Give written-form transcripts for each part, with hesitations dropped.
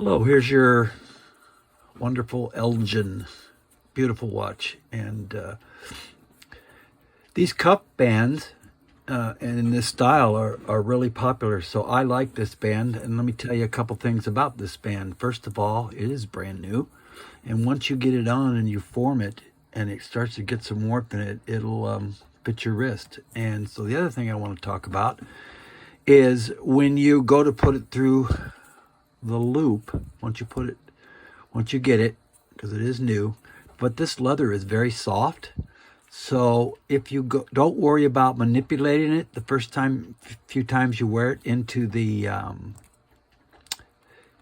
Hello, here's your wonderful Elgin, beautiful watch. And these cuff bands and in this style are really popular. So I like this band, and let me tell you a couple things about this band. First of all, it is brand new, and once you get it on and you form it and it starts to get some warmth in it, it'll fit your wrist. And so the other thing I want to talk about is when you go to put it through the loop, once you get it, because it is new, but this leather is very soft. So if you don't worry about manipulating it the first few times you wear it into the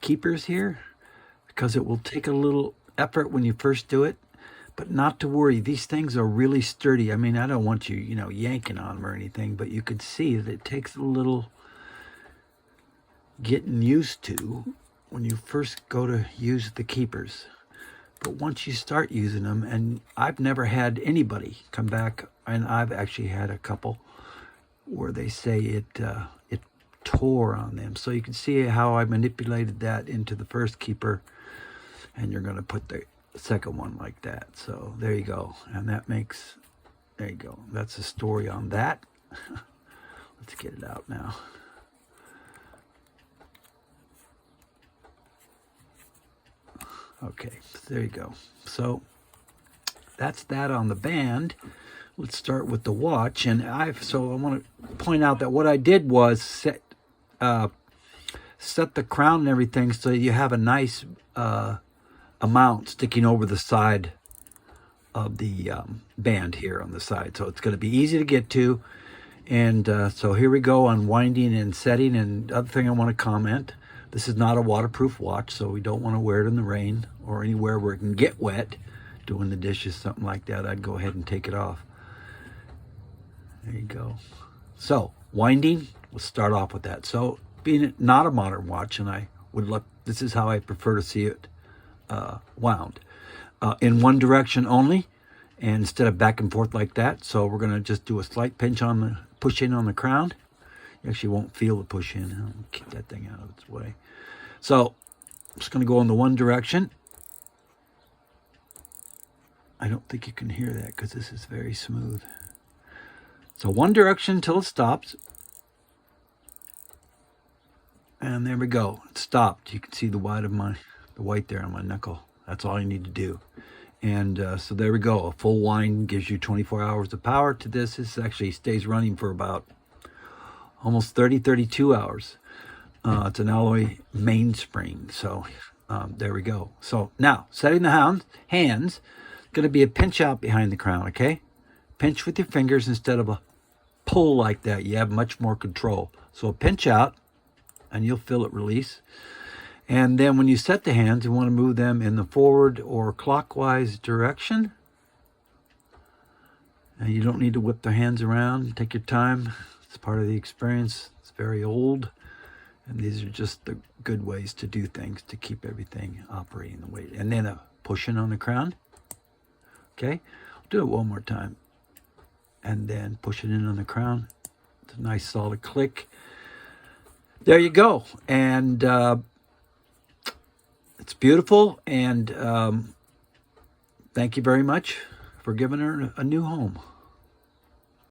keepers here, because it will take a little effort when you first do it, but not to worry. These things are really sturdy. I mean, I don't want you, yanking on them or anything, but you can see that it takes a little getting used to when you first go to use the keepers. But once you start using them, and I've never had anybody come back, and I've actually had a couple where they say it tore on them. So you can see how I manipulated that into the first keeper, and you're going to put the second one like that. So there you go. And there you go. That's the story on that. Let's get it out now. Okay, there you go. So that's that on the band. Let's start with the watch. And I want to point out that what I did was set the crown and everything so you have a nice amount sticking over the side of the band here on the side. So it's going to be easy to get to. And so here we go on winding and setting. And the other thing I want to comment, this is not a waterproof watch, so we don't want to wear it in the rain or anywhere where it can get wet. Doing the dishes, something like that, I'd go ahead and take it off. There you go. So, winding, let's start off with that. So, being not a modern watch, and this is how I prefer to see it wound. In one direction only, and instead of back and forth like that. So, we're going to just do a slight push in on the crown. You actually won't feel the push in. I'll keep that thing out of its way. So I'm just going to go in the one direction. I don't think you can hear that because this is very smooth. So one direction until it stops. And there we go. It stopped. You can see the white there on my knuckle. That's all you need to do. And so there we go. A full wind gives you 24 hours of power to this. This actually stays running for about almost 32 hours. It's an alloy mainspring. So there we go. So now, setting the hands, going to be a pinch out behind the crown, okay? Pinch with your fingers instead of a pull like that. You have much more control. So a pinch out, and you'll feel it release. And then when you set the hands, you want to move them in the forward or clockwise direction. And you don't need to whip the hands around. Take your time. It's part of the experience. It's very old. And these are just the good ways to do things to keep everything operating the way. And then a pushing on the crown. Okay? I'll do it one more time. And then push it in on the crown. It's a nice solid click. There you go. And it's beautiful. And thank you very much for giving her a new home.